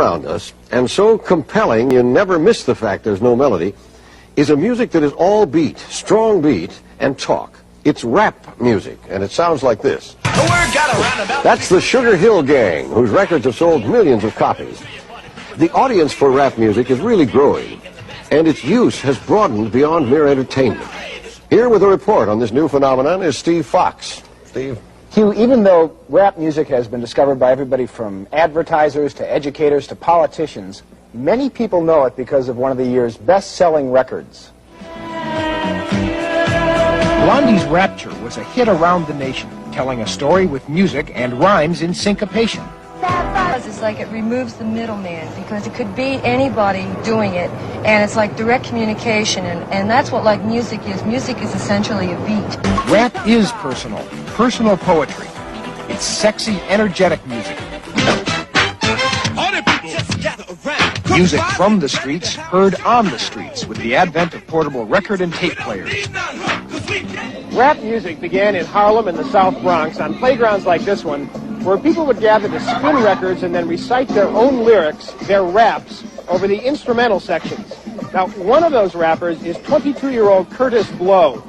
around us, and so compelling you never miss the fact there's no melody, is a music that is all beat, strong beat, and talk. It's rap music, and it sounds like this. That's the Sugarhill Gang, whose records have sold millions of copies. The audience for rap music is really growing, and its use has broadened beyond mere entertainment. Here with a report on this new phenomenon is Steve Fox. Steve? Hugh, even though rap music has been discovered by everybody from advertisers to educators to politicians, many people know it because of one of the year's best-selling records. Blondie's Rapture was a hit around the nation, telling a story with music and rhymes in syncopation. It's like it removes the middleman, because it could be anybody doing it, and it's like direct communication, and that's what like music is. Music is essentially a beat. Rap is personal, personal poetry. It's sexy, energetic music. Music from the streets, heard on the streets, with the advent of portable record and tape players. Rap music began in Harlem and the South Bronx on playgrounds like this one, where people would gather to spin records and then recite their own lyrics, their raps, over the instrumental sections. Now, one of those rappers is 22-year-old Kurtis Blow.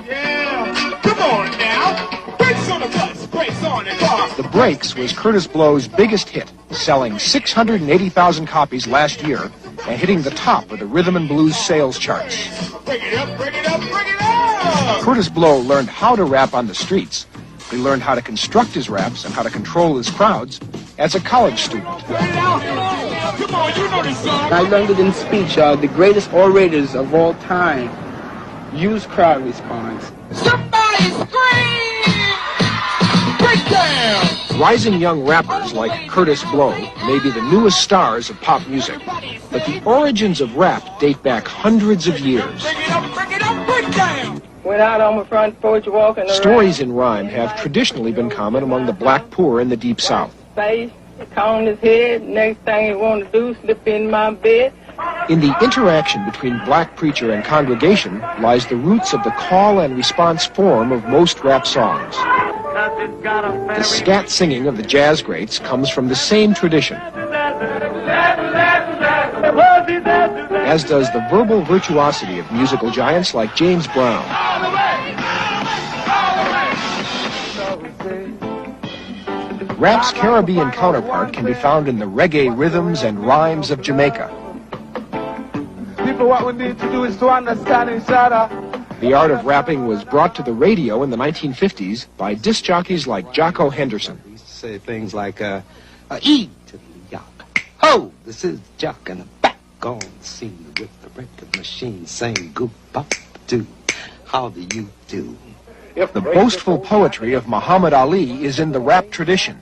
Yeah, come on now. Brakes on the bus, brakes on the car. The Breaks was Kurtis Blow's biggest hit, selling 680,000 copies last year and hitting the top of the rhythm and blues sales charts. Break it up, break it up, break it up. Kurtis Blow learned how to rap on the streets. He learned how to construct his raps and how to control his crowds as a college student. Come on, you know this song. I learned it in speech. The greatest orators of all time use crowd response. Somebody scream! Break down! Rising young rappers like Kurtis Blow may be the newest stars of pop music, but the origins of rap date back hundreds of years. Break it up, break it up, break down! Went out on the front porch walking around. Stories in rhyme have traditionally been common among the black poor in the Deep South. Face, combed his head. Next thing he wanted to do, slip in my bed. In the interaction between black preacher and congregation lies the roots of the call and response form of most rap songs. The scat singing of the jazz greats comes from the same tradition, as does the verbal virtuosity of musical giants like James Brown. Rap's Caribbean counterpart can be found in the reggae rhythms and rhymes of Jamaica. People, what we need to do is to understand each other. The art of rapping was brought to the radio in the 1950s by disc jockeys like Jocko Henderson. We used to say things like, E to the yock. Ho, this is Jock, and the back on the scene with the record machine saying goop bop doo. How do you do? The boastful poetry of Muhammad Ali is in the rap tradition.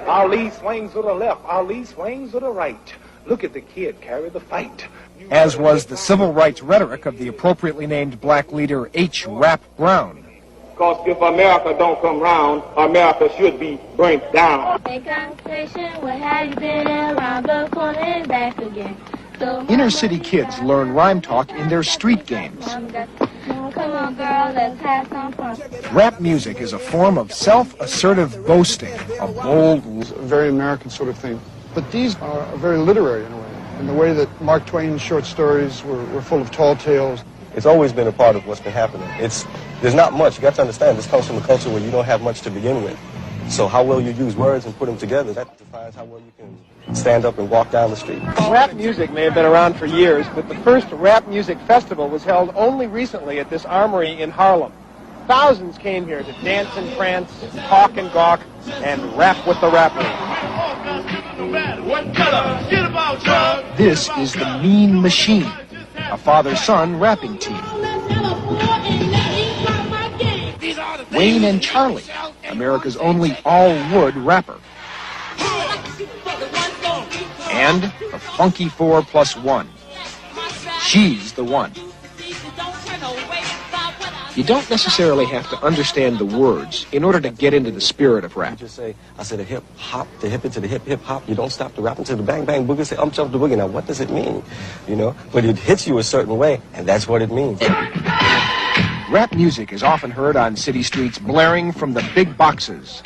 Ali swings to the left, Ali swings to the right. Look at the kid carry the fight. As was the civil rights rhetoric of the appropriately named black leader H. Rap Brown. Because if America don't come round, America should be burnt down. Inner city kids learn rhyme talk in their street games. Rap music is a form of self-assertive boasting, a bold... It's a very American sort of thing. But these are very literary in a way. In the way that Mark Twain's short stories were full of tall tales. It's always been a part of what's been happening. There's not much. You got to understand, this comes from a culture where you don't have much to begin with. So how well you use words and put them together, that defines how well you can stand up and walk down the street. Rap music may have been around for years, but the first rap music festival was held only recently at this armory in Harlem. Thousands came here to dance and prance, talk and gawk, and rap with the rappers. This is the Mean Machine, a father-son rapping team. Wayne and Charlie, America's only all-wood rapper. And a funky 4+1. She's the one. You don't necessarily have to understand the words in order to get into the spirit of rap. You just say, I said a hip hop, the hip to the hip hip hop. You don't stop the rap until the bang bang boogie. Say jump the boogie. Now what does it mean? You know, but it hits you a certain way, and that's what it means. Rap music is often heard on city streets blaring from the big boxes,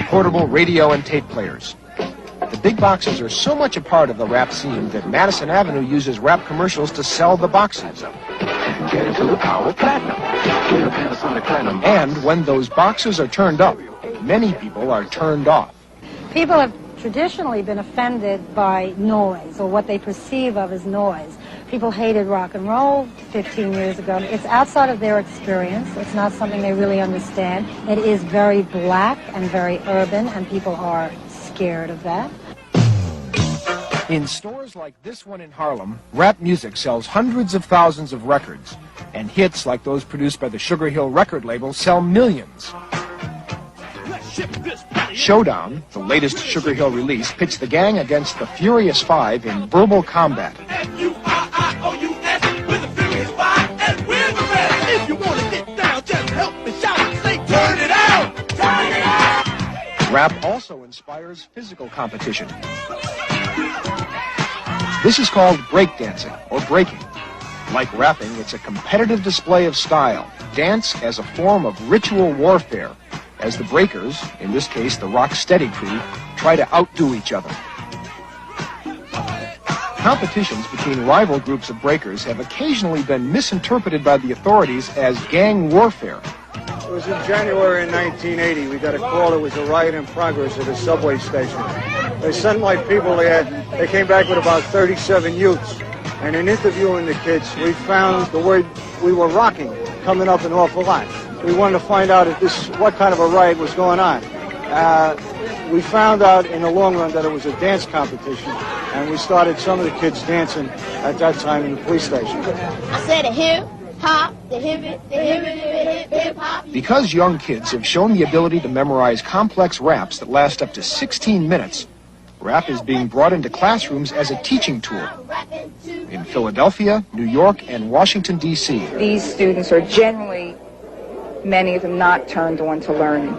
portable radio and tape players. The big boxes are so much a part of the rap scene that Madison Avenue uses rap commercials to sell the boxes. And when those boxes are turned up, many people are turned off. People have traditionally been offended by noise, or what they perceive of as noise. People hated rock and roll 15 years ago. It's outside of their experience. It's not something they really understand. It is very black and very urban, and people are scared of that. In stores like this one in Harlem, rap music sells hundreds of thousands of records, and hits like those produced by the Sugarhill record label sell millions. Showdown, the latest Sugarhill release, pits the gang against the Furious Five in verbal combat. Rap also inspires physical competition. This is called breakdancing, or breaking. Like rapping, it's a competitive display of style, dance as a form of ritual warfare, as the breakers, in this case the Rocksteady crew, try to outdo each other. Competitions between rival groups of breakers have occasionally been misinterpreted by the authorities as gang warfare. It was in January in 1980. We got a call there was a riot in progress at a subway station. They sent my people there. They came back with about 37 youths. And in interviewing the kids, we found the word we were rocking coming up an awful lot. We wanted to find out what kind of a riot was going on. We found out in the long run that it was a dance competition, and we started some of the kids dancing at that time in the police station. I said a hip hop, the hip hop. Because young kids have shown the ability to memorize complex raps that last up to 16 minutes, rap is being brought into classrooms as a teaching tool. In Philadelphia, New York, and Washington, D.C. These students are generally, many of them, not turned on to learning.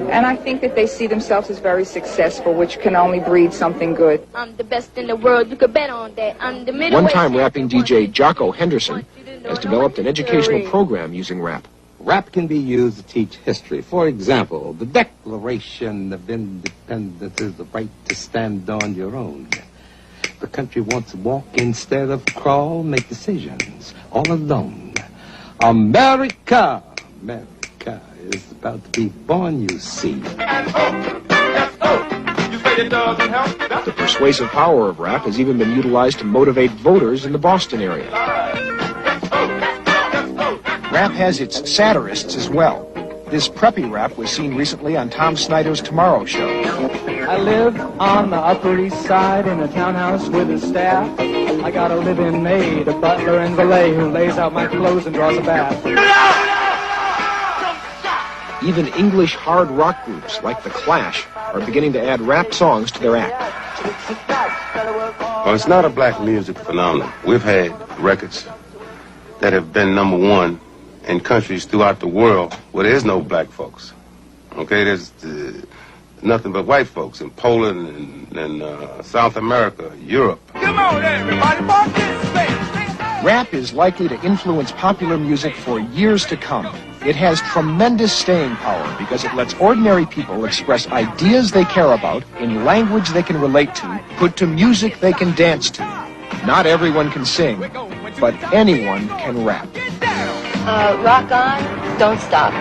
And I think that they see themselves as very successful, which can only breed something good. I'm the best in the world, you could bet on that. I'm the middle. One-time rapping DJ Jocko Henderson has developed an educational program using rap. Rap can be used to teach history. For example, the Declaration of Independence is the right to stand on your own. The country wants to walk instead of crawl, make decisions all alone. America is about to be born, you see. The persuasive power of rap has even been utilized to motivate voters in the Boston area. Rap has its satirists as well. This preppy rap was seen recently on Tom Snyder's Tomorrow Show. I live on the Upper East Side in a townhouse with a staff. I got a live-in maid, a butler and valet who lays out my clothes and draws a bath. Even English hard rock groups like The Clash are beginning to add rap songs to their act. Well, it's not a black music phenomenon. We've had records that have been #1 in countries throughout the world where there is no black folks. Okay, there's nothing but white folks in Poland and South America, Europe. Come on, everybody, participate. Rap is likely to influence popular music for years to come. It has tremendous staying power because it lets ordinary people express ideas they care about in language they can relate to, put to music they can dance to. Not everyone can sing, but anyone can rap. Rock on, don't stop.